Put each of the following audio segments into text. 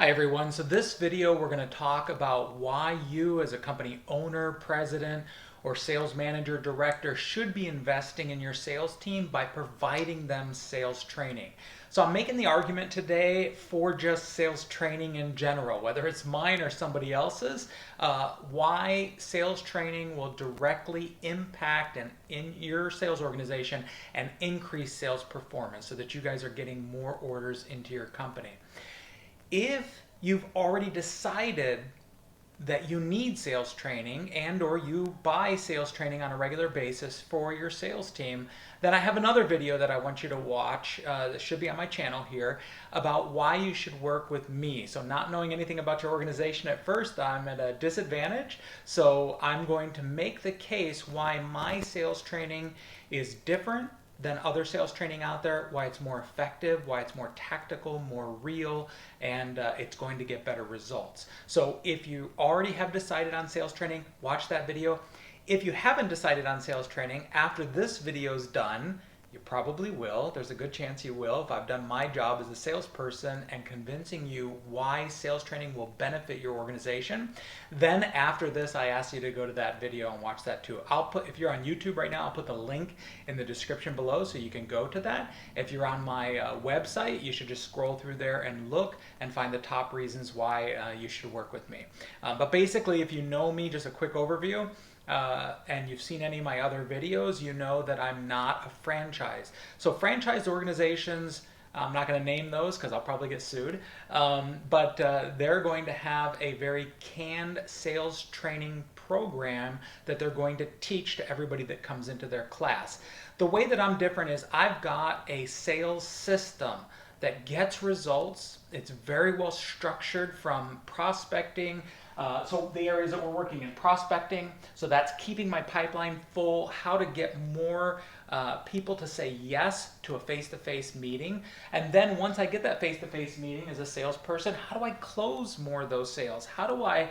Hi everyone. So this video we're going to talk about why you as a company owner, president, or sales manager, director should be investing in your sales team by providing them sales training. So I'm making the argument today for just sales training in general, whether it's mine or somebody else's, why sales training will directly impact and in your sales organization and increase sales performance so that you guys are getting more orders into your company. If you've already decided that you need sales training and or you buy sales training on a regular basis for your sales team, then I have another video that I want you to watch that should be on my channel here about why you should work with me. So not knowing anything about your organization at first, I'm at a disadvantage. So I'm going to make the case why my sales training is different than other sales training out there, why it's more effective, why it's more tactical, more real, and it's going to get better results. So if you already have decided on sales training, watch that video. If you haven't decided on sales training, after this video is done, you probably will. There's a good chance you will if I've done my job as a salesperson and convincing you why sales training will benefit your organization. Then after this, I ask you to go to that video and watch that too. If you're on YouTube right now, I'll put the link in the description below so you can go to that. If you're on my website, you should just scroll through there and look and find the top reasons why you should work with me. But basically, if you know me, just a quick overview. And you've seen any of my other videos, you know that I'm not a franchise. So franchise organizations, I'm not going to name those because I'll probably get sued, but they're going to have a very canned sales training program that they're going to teach to everybody that comes into their class. The way that I'm different is I've got a sales system that gets results. It's very well structured from prospecting. So the areas that we're working in, prospecting, so that's keeping my pipeline full, how to get more people to say yes to a face-to-face meeting. And then once I get that face-to-face meeting as a salesperson, how do I close more of those sales? How do I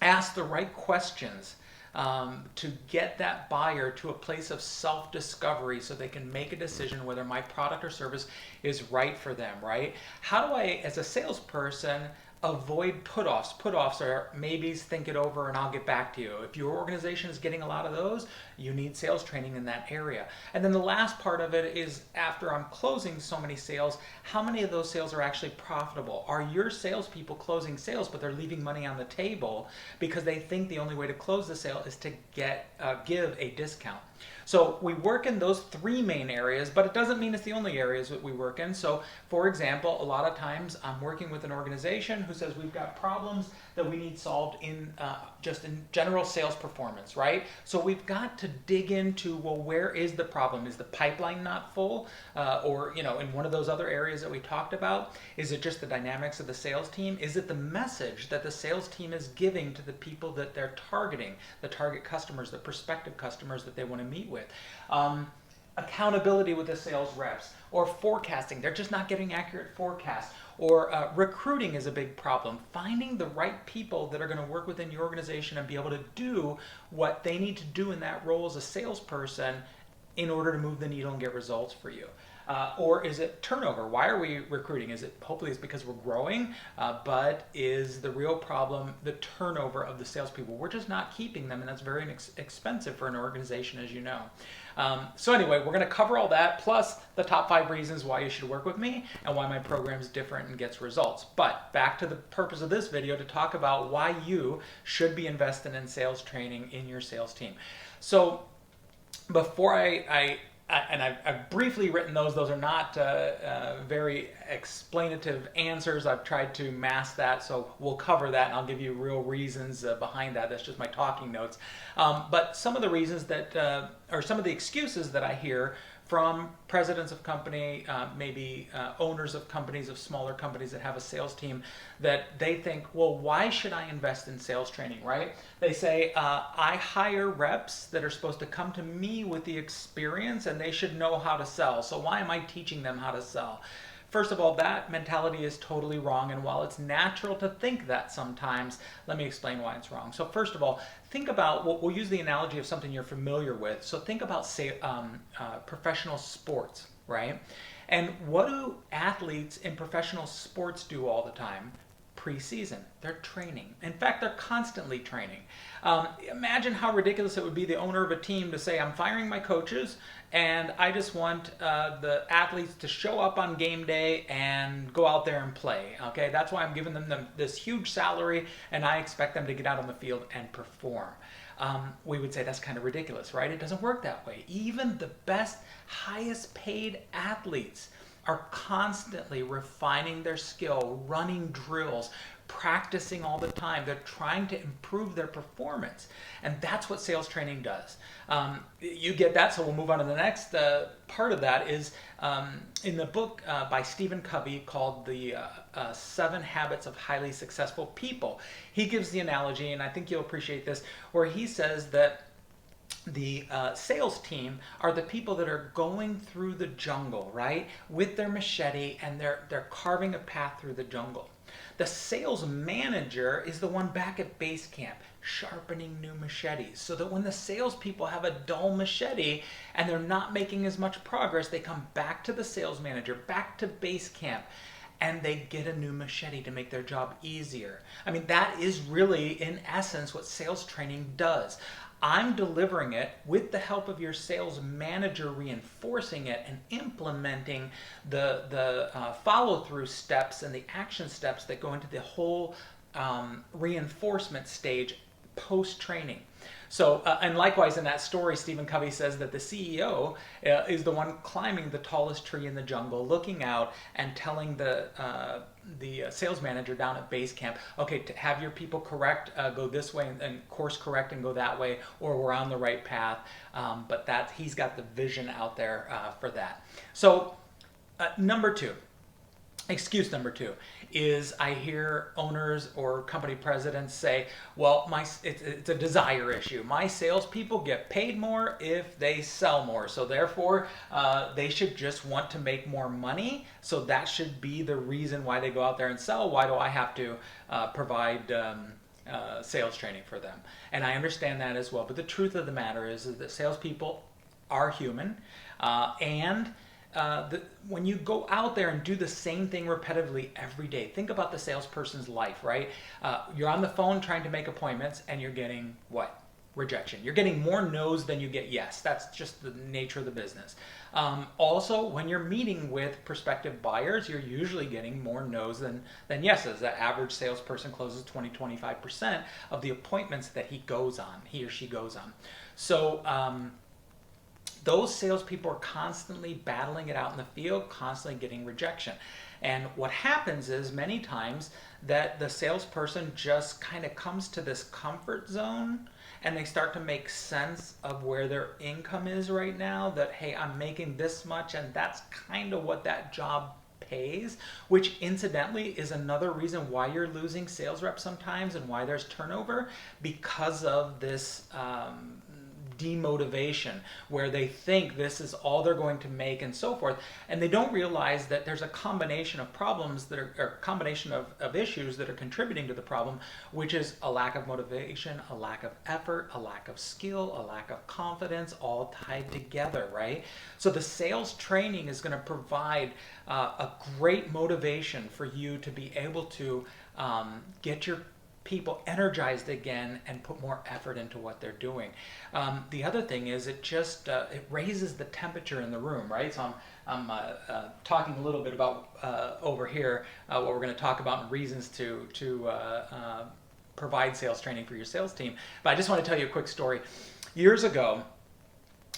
ask the right questions to get that buyer to a place of self-discovery so they can make a decision whether my product or service is right for them, right? How do I, as a salesperson, avoid put-offs? Put-offs are maybes, think it over, and I'll get back to you. If your organization is getting a lot of those, you need sales training in that area. And then the last part of it is after I'm closing so many sales, how many of those sales are actually profitable? Are your salespeople closing sales, but they're leaving money on the table because they think the only way to close the sale is to give a discount? So we work in those three main areas, but it doesn't mean it's the only areas that we work in. So for example, a lot of times I'm working with an organization who says we've got problems that we need solved in just in general sales performance, right? So we've got to dig into, well, where is the problem? Is the pipeline not full? Or, in one of those other areas that we talked about, is it just the dynamics of the sales team? Is it the message that the sales team is giving to the people that they're targeting, the target customers, the prospective customers that they want to meet with? Accountability with the sales reps, or forecasting. They're just not getting accurate forecasts. Or recruiting is a big problem. Finding the right people that are going to work within your organization and be able to do what they need to do in that role as a salesperson in order to move the needle and get results for you. Or is it turnover? Why are we recruiting? Is it hopefully it's because we're growing, but is the real problem the turnover of the salespeople? We're just not keeping them, and that's very expensive for an organization, as you know. So anyway, we're going to cover all that, plus the top 5 reasons why you should work with me and why my program is different and gets results. But back to the purpose of this video, to talk about why you should be investing in sales training in your sales team. So before I've briefly written those are not very explanative answers. I've tried to mask that, so we'll cover that and I'll give you real reasons behind that. That's just my talking notes. But some of the reasons that, or some of the excuses that I hear from presidents of company, maybe owners of companies, of smaller companies that have a sales team, that they think, well, why should I invest in sales training, right? They say, I hire reps that are supposed to come to me with the experience and they should know how to sell. So why am I teaching them how to sell? First of all, that mentality is totally wrong, and while it's natural to think that sometimes, let me explain why it's wrong. So first of all, think about, we'll use the analogy of something you're familiar with. So think about, say, professional sports, right? And what do athletes in professional sports do all the time? Preseason. They're training. In fact, they're constantly training. Imagine how ridiculous it would be, the owner of a team, to say, I'm firing my coaches and I just want the athletes to show up on game day and go out there and play. Okay, that's why I'm giving them this huge salary and I expect them to get out on the field and perform. We would say that's kind of ridiculous, right? It doesn't work that way. Even the best, highest paid athletes are constantly refining their skill, running drills, practicing all the time. They're trying to improve their performance. And that's what sales training does. You get that, so we'll move on to the next part of that is in the book by Stephen Covey called The 7 Habits of Highly Successful People. He gives the analogy, and I think you'll appreciate this, where he says that the sales team are the people that are going through the jungle, right, with their machete, and they're carving a path through the jungle. The sales manager is the one back at base camp, sharpening new machetes, so that when the salespeople have a dull machete and they're not making as much progress, they come back to the sales manager, back to base camp, and they get a new machete to make their job easier. I mean, that is really, in essence, what sales training does. I'm delivering it with the help of your sales manager, reinforcing it and implementing the follow-through steps and the action steps that go into the whole reinforcement stage post-training. So, and likewise in that story, Stephen Covey says that the CEO is the one climbing the tallest tree in the jungle, looking out and telling the sales manager down at base camp, okay, to have your people correct, go this way, and course correct and go that way, or we're on the right path. But that he's got the vision out there for that. So, excuse number two is I hear owners or company presidents say, well, it's a desire issue. My salespeople get paid more if they sell more. So therefore, they should just want to make more money. So that should be the reason why they go out there and sell. Why do I have to provide sales training for them? And I understand that as well. But the truth of the matter is that salespeople are human, when you go out there and do the same thing repetitively every day, think about the salesperson's life, right? You're on the phone trying to make appointments and you're getting what? Rejection. You're getting more no's than you get yes. That's just the nature of the business. Also, when you're meeting with prospective buyers, you're usually getting more no's than yeses. The average salesperson closes 20-25% of the appointments that he or she goes on. So, those salespeople are constantly battling it out in the field, constantly getting rejection. And what happens is many times that the salesperson just kind of comes to this comfort zone and they start to make sense of where their income is right now, that, hey, I'm making this much and that's kind of what that job pays, which incidentally is another reason why you're losing sales reps sometimes and why there's turnover, because of this demotivation, where they think this is all they're going to make and so forth, and they don't realize that there's a combination of problems that are, or a combination of issues that are contributing to the problem, which is a lack of motivation, a lack of effort, a lack of skill, a lack of confidence, all tied together, right? So the sales training is going to provide a great motivation for you to be able to get your people energized again and put more effort into what they're doing. The other thing is it just it raises the temperature in the room, right? So I'm talking a little bit about over here what we're going to talk about and reasons to provide sales training for your sales team. But I just want to tell you a quick story. Years ago,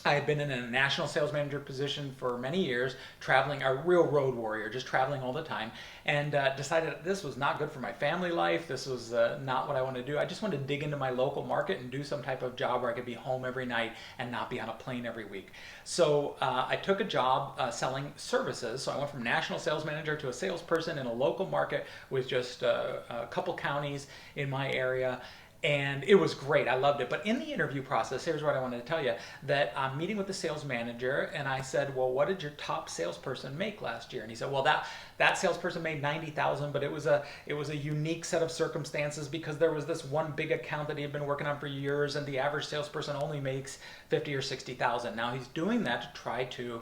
I had been in a national sales manager position for many years, traveling, a real road warrior, just traveling all the time, and decided this was not good for my family life. This was not what I wanted to do. I just wanted to dig into my local market and do some type of job where I could be home every night and not be on a plane every week. So I took a job selling services. So I went from national sales manager to a salesperson in a local market with just a couple counties in my area. And it was great. I loved it. But in the interview process, here's what I wanted to tell you, that I'm meeting with the sales manager, and I said, well, what did your top salesperson make last year? And he said, well, that salesperson made $90,000, but it was a unique set of circumstances because there was this one big account that he had been working on for years, and the average salesperson only makes $50,000 or $60,000. Now he's doing that to try to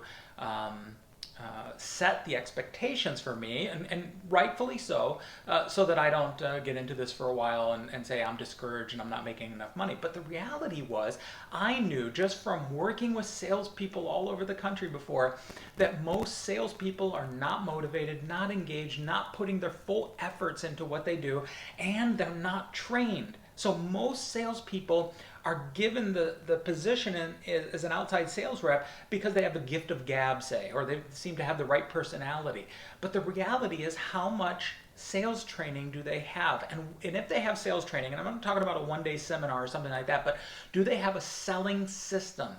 set the expectations for me, and rightfully so that I don't get into this for a while and say I'm discouraged and I'm not making enough money. But the reality was, I knew just from working with salespeople all over the country before that most salespeople are not motivated, not engaged, not putting their full efforts into what they do, and they're not trained. So most salespeople are given the position as an outside sales rep because they have the gift of gab, say, or they seem to have the right personality. But the reality is, how much sales training do they have? And if they have sales training, and I'm not talking about a one-day seminar or something like that, but do they have a selling system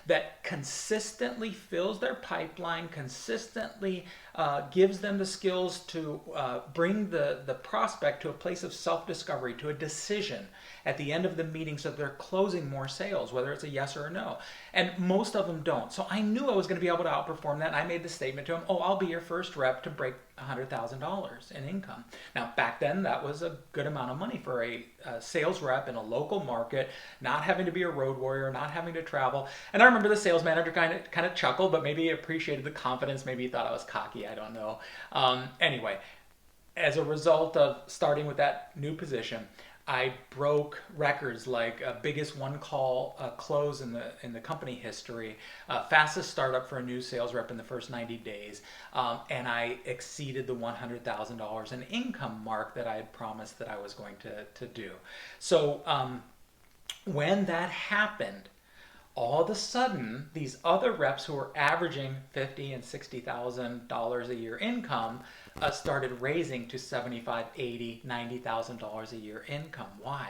that consistently fills their pipeline, consistently gives them the skills to bring the prospect to a place of self-discovery, to a decision at the end of the meeting so that they're closing more sales, whether it's a yes or a no. And most of them don't. So I knew I was going to be able to outperform that. And I made the statement to them, oh, I'll be your first rep to break $100,000 in income. Now, back then, that was a good amount of money for a sales rep in a local market, not having to be a road warrior, not having to travel. And I remember the sales manager kind of chuckled, but maybe he appreciated the confidence. Maybe he thought I was cocky. I don't know. Anyway, as a result of starting with that new position, I broke records like biggest one-call close in the company history, fastest startup for a new sales rep in the first 90 days, and I exceeded the $100,000 in income mark that I had promised that I was going to do. So when that happened, all of a sudden, these other reps who were averaging $50,000 and $60,000 a year income started raising to $75,000, $80,000, $90,000 a year income. Why?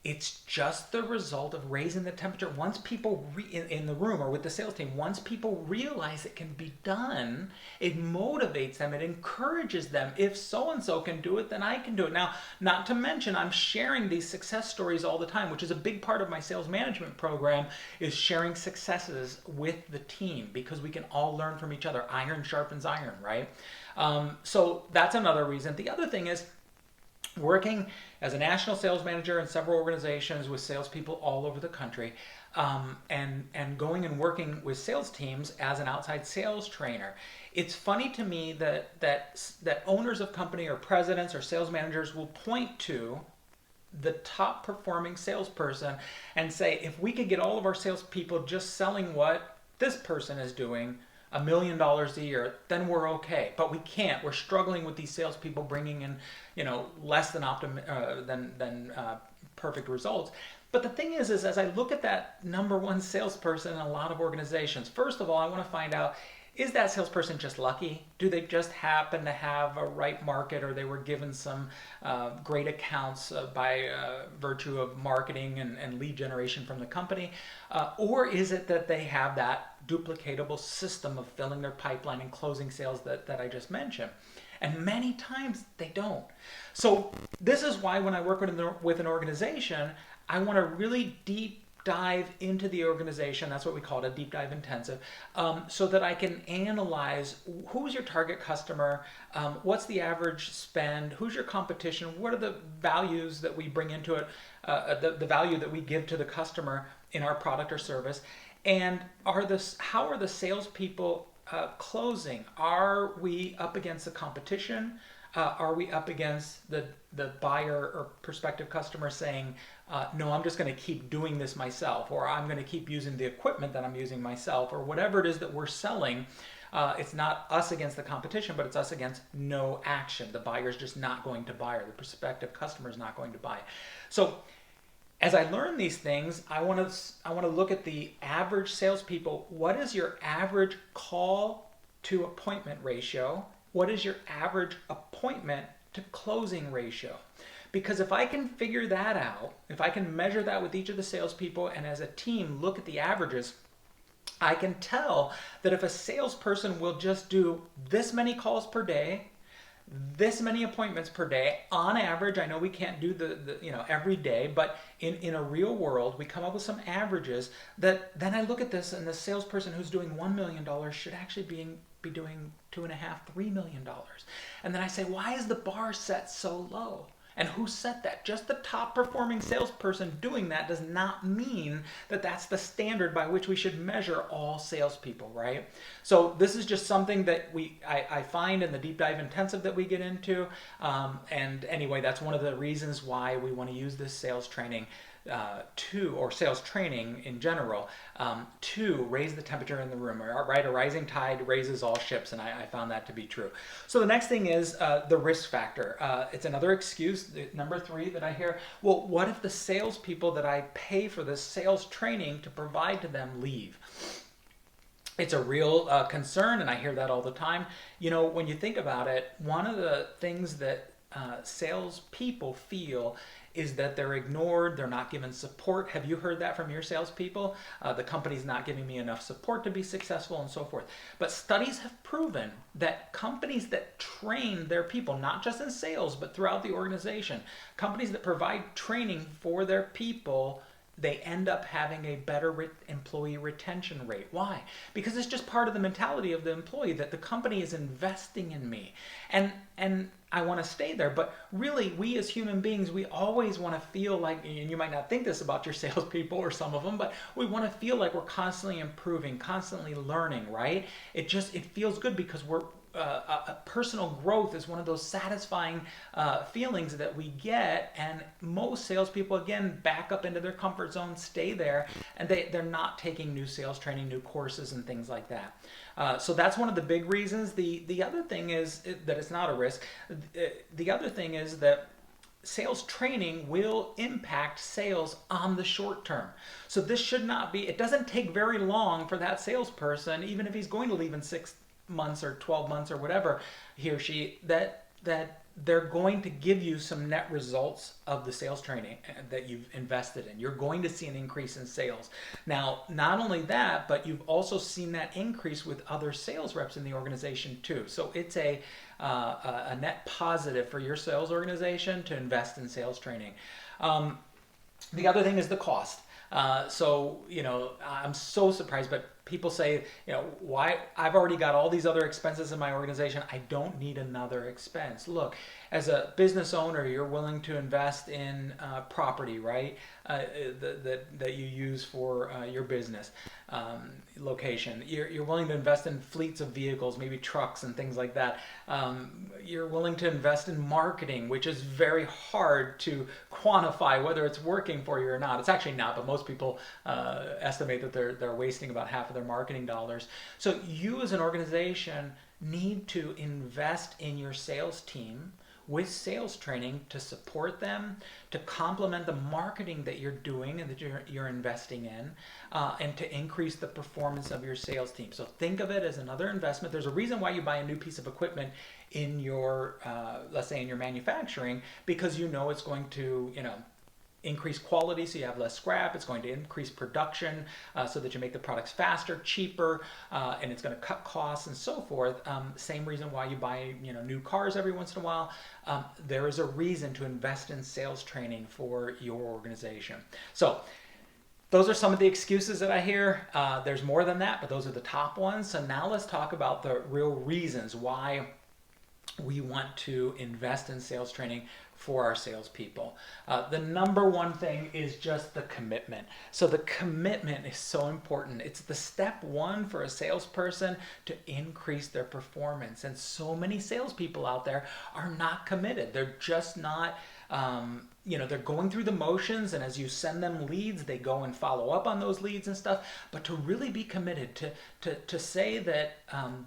It's just the result of raising the temperature. Once people in the room or with the sales team, once people realize it can be done, it motivates them, it encourages them. If so-and-so can do it, then I can do it. Now, not to mention, I'm sharing these success stories all the time, which is a big part of my sales management program, is sharing successes with the team, because we can all learn from each other. Iron sharpens iron, right? So that's another reason. The other thing is, working as a national sales manager in several organizations with salespeople all over the country, and going and working with sales teams as an outside sales trainer. It's funny to me that owners of company or presidents or sales managers will point to the top performing salesperson and say, if we could get all of our salespeople just selling what this person is doing, $1 million a year, then we're okay. But we can't. We're struggling with these salespeople bringing in, less than perfect results. But the thing is as I look at that number one salesperson in a lot of organizations, first of all, I want to find out, is that salesperson just lucky? Do they just happen to have a right market, or they were given some great accounts by virtue of marketing and lead generation from the company? Or is it that they have that duplicatable system of filling their pipeline and closing sales that I just mentioned? And many times they don't. So this is why when I work with an organization, I want to really deep dive into the organization. That's what we call it, a deep dive intensive, so that I can analyze who's your target customer, what's the average spend, who's your competition, what are the values that we bring into it, the value that we give to the customer in our product or service, and how are the salespeople closing? Are we up against the competition? Are we up against the buyer or prospective customer saying, no, I'm just going to keep doing this myself, or I'm going to keep using the equipment that I'm using myself, or whatever it is that we're selling? It's not us against the competition, but it's us against no action. The buyer's just not going to buy, or the prospective customer is not going to buy. So as I learn these things, I want to look at the average salespeople. What is your average call to appointment ratio? What is your average appointment to closing ratio? Because if I can figure that out, if I can measure that with each of the salespeople, and as a team look at the averages, I can tell that if a salesperson will just do this many calls per day, this many appointments per day, on average, I know we can't do the every day, but in a real world, we come up with some averages that then I look at this, and the salesperson who's doing $1 million should actually be doing $2.5, $3 million. And then I say, why is the bar set so low? And who set that? Just the top performing salesperson doing that does not mean that that's the standard by which we should measure all salespeople, right? So this is just something that I find in the deep dive intensive that we get into. And anyway, that's one of the reasons why we want to use this sales training or sales training in general, to raise the temperature in the room, right? A rising tide raises all ships, and I found that to be true. So the next thing is the risk factor. It's another excuse, number 3 that I hear. Well, what if the salespeople that I pay for this sales training to provide to them leave? It's a real concern, and I hear that all the time. When you think about it, one of the things that salespeople feel is that they're ignored, they're not given support. Have you heard that from your salespeople? The company's not giving me enough support to be successful, and so forth. But studies have proven that companies that train their people, not just in sales, but throughout the organization, companies that provide training for their people, they end up having a better employee retention rate. Why? Because it's just part of the mentality of the employee that the company is investing in me. And I want to stay there. But really, we as human beings, we always want to feel like, and you might not think this about your salespeople or some of them, but we want to feel like we're constantly improving, constantly learning, right? It feels good because we're personal growth is one of those satisfying feelings that we get, and most salespeople, again, back up into their comfort zone, stay there, and they're not taking new sales training, new courses, and things like that. So that's one of the big reasons. The other thing is that it's not a risk. The other thing is that sales training will impact sales on the short term. So this should not be, it doesn't take very long for that salesperson, even if he's going to leave in 6 months or 12 months or whatever, he or she, that they're going to give you some net results of the sales training that you've invested in. You're going to see an increase in sales. Now, not only that, but you've also seen that increase with other sales reps in the organization too. So it's a net positive for your sales organization to invest in sales training. The other thing is the cost. So, I'm so surprised, but people say, why? I've already got all these other expenses in my organization. I don't need another expense. Look, as a business owner, you're willing to invest in property, right? That you use for your business location. You're willing to invest in fleets of vehicles, maybe trucks and things like that. You're willing to invest in marketing, which is very hard to quantify whether it's working for you or not. It's actually not, but most people estimate that they're wasting about half of their marketing dollars. So you as an organization need to invest in your sales team with sales training to support them, to complement the marketing that you're doing and that you're investing in, and to increase the performance of your sales team. So think of it as another investment. There's a reason why you buy a new piece of equipment in your, let's say in your manufacturing, because it's going to, increase quality so you have less scrap. It's going to increase production so that you make the products faster, cheaper, and it's going to cut costs and so forth. Same reason why you buy new cars every once in a while. There is a reason to invest in sales training for your organization. So those are some of the excuses that I hear. There's more than that, but those are the top ones. So now let's talk about the real reasons why we want to invest in sales training for our salespeople. The number one thing is just the commitment. So the commitment is so important. It's the step one for a salesperson to increase their performance. And so many salespeople out there are not committed. They're just not, they're going through the motions, and as you send them leads, they go and follow up on those leads and stuff. But to really be committed, to say that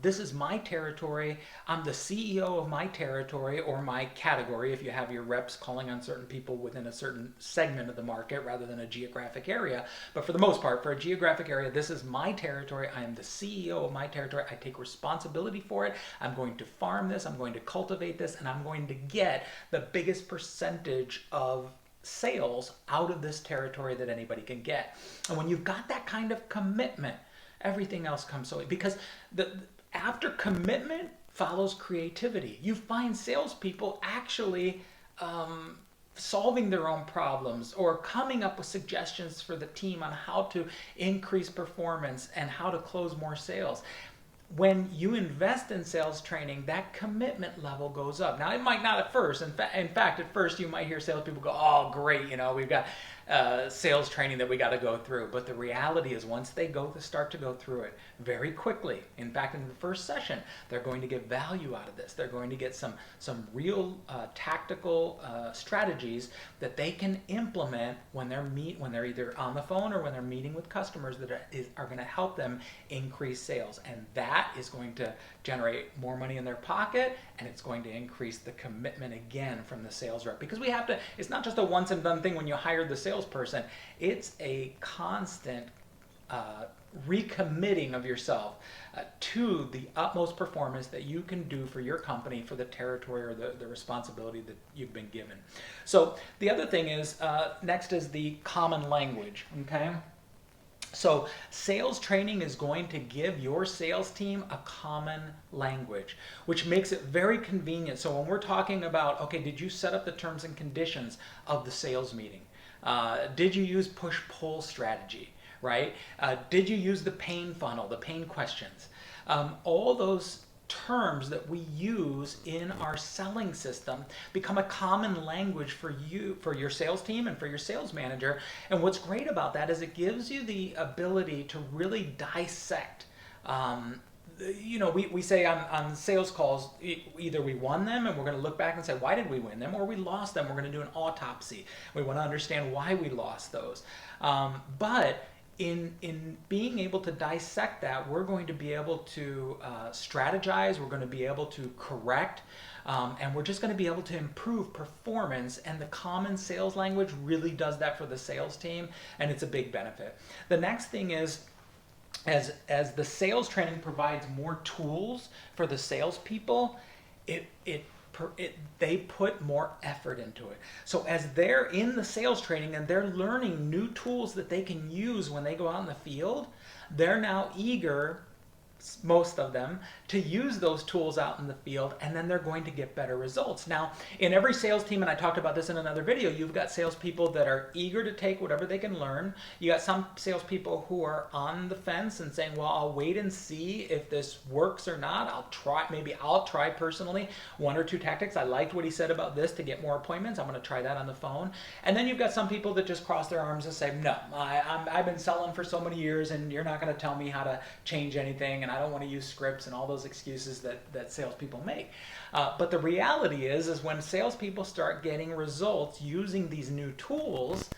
this is my territory, I'm the CEO of my territory or my category, if you have your reps calling on certain people within a certain segment of the market rather than a geographic area. But for the most part, for a geographic area, this is my territory. I am the CEO of my territory. I take responsibility for it. I'm going to farm this. I'm going to cultivate this, and I'm going to get the biggest percentage of sales out of this territory that anybody can get. And when you've got that kind of commitment, everything else comes so because after commitment follows creativity. You find salespeople actually solving their own problems or coming up with suggestions for the team on how to increase performance and how to close more sales. when you invest in sales training, that commitment level goes up. Now, it might not at first. In fact, at first you might hear salespeople go, "Oh, great, we've got sales training that we got to go through." But the reality is, once they start to go through it very quickly, in fact, in the first session, they're going to get value out of this. They're going to get some real tactical strategies that they can implement when they're either on the phone or when they're meeting with customers that are going to help them increase sales, and that is going to generate more money in their pocket, and it's going to increase the commitment again from the sales rep, because it's not just a once and done thing when you hire the salesperson. It's a constant recommitting of yourself to the utmost performance that you can do for your company, for the territory or the responsibility that you've been given. So the other thing is, next is the common language, okay? So sales training is going to give your sales team a common language, which makes it very convenient. So when we're talking about, okay, did you set up the terms and conditions of the sales meeting? Did you use push-pull strategy, right? Did you use the pain funnel, the pain questions? All those terms that we use in our selling system become a common language for your sales team and for your sales manager. And what's great about that is it gives you the ability to really dissect. We say on sales calls, either we won them and we're going to look back and say, why did we win them? Or we lost them, we're going to do an autopsy. We want to understand why we lost those. But in being able to dissect that, we're going to be able to strategize, we're going to be able to correct, and we're just going to be able to improve performance. And the common sales language really does that for the sales team, and it's a big benefit. The next thing is, as the sales training provides more tools for the salespeople, they put more effort into it. So as they're in the sales training and they're learning new tools that they can use when they go out in the field, they're now eager, most of them, to use those tools out in the field, and then they're going to get better results. Now, in every sales team, and I talked about this in another video, you've got salespeople that are eager to take whatever they can learn. You got some salespeople who are on the fence and saying, well, I'll wait and see if this works or not. I'll try personally one or two tactics. I liked what he said about this to get more appointments. I'm going to try that on the phone. And then you've got some people that just cross their arms and say, no, I've been selling for so many years, and you're not going to tell me how to change anything, and I don't want to use scripts and all those excuses that salespeople make. But the reality is when salespeople start getting results using these new tools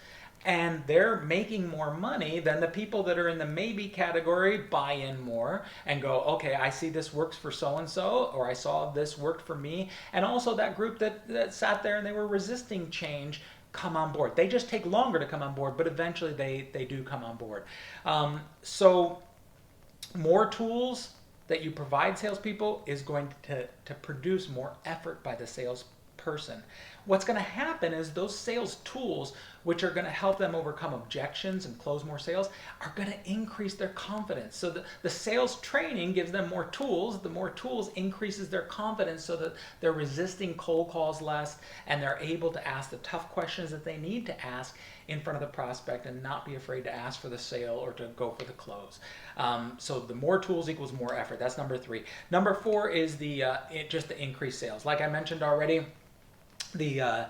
and they're making more money, then the people that are in the maybe category buy in more and go, okay, I see this works for so-and-so, or I saw this worked for me. And also that group that sat there and they were resisting change come on board. They just take longer to come on board, but eventually they do come on board. So more tools that you provide salespeople is going to produce more effort by the salesperson. What's going to happen is those sales tools, which are going to help them overcome objections and close more sales, are going to increase their confidence. So the sales training gives them more tools. The more tools increases their confidence so that they're resisting cold calls less, and they're able to ask the tough questions that they need to ask in front of the prospect and not be afraid to ask for the sale or to go for the close. So the more tools equals more effort. That's number 3. Number 4 is just the increased sales. Like I mentioned already, the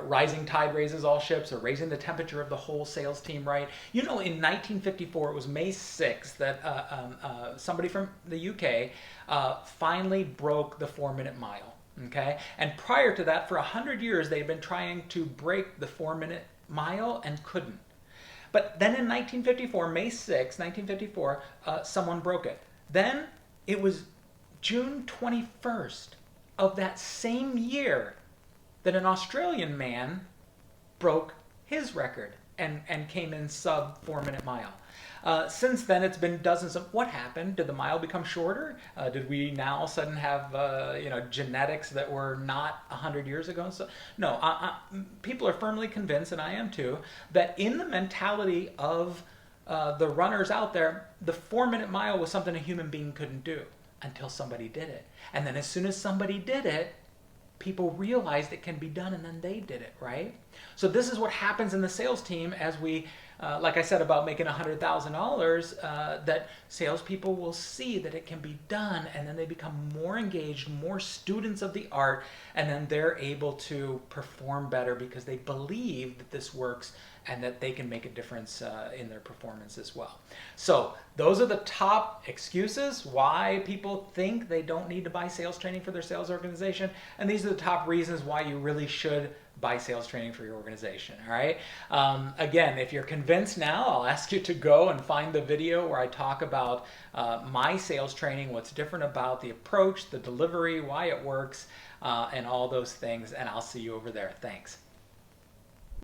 rising tide raises all ships, or raising the temperature of the whole sales team, right? In 1954, it was May 6th that somebody from the UK finally broke the 4-minute mile, okay? And prior to that, for 100 years, they'd been trying to break the 4-minute mile and couldn't. But then in 1954, May 6, 1954, someone broke it. Then it was June 21st of that same year that an Australian man broke his record and came in sub 4-minute mile. Since then, it's been dozens of. What happened? Did the mile become shorter? Did we now all of a sudden have genetics that were not 100 years ago? So no, people are firmly convinced, and I am too, that in the mentality of the runners out there, the 4-minute mile was something a human being couldn't do until somebody did it. And then as soon as somebody did it, people realized it can be done, and then they did it, right? So this is what happens in the sales team as we like I said about making $100,000, that salespeople will see that it can be done, and then they become more engaged, more students of the art, and then they're able to perform better because they believe that this works and that they can make a difference in their performance as well. So those are the top excuses why people think they don't need to buy sales training for their sales organization, and these are the top reasons why you really should buy sales training for your organization. All right. Again, if you're convinced now, I'll ask you to go and find the video where I talk about my sales training, what's different about the approach, the delivery, why it works, and all those things. And I'll see you over there. Thanks.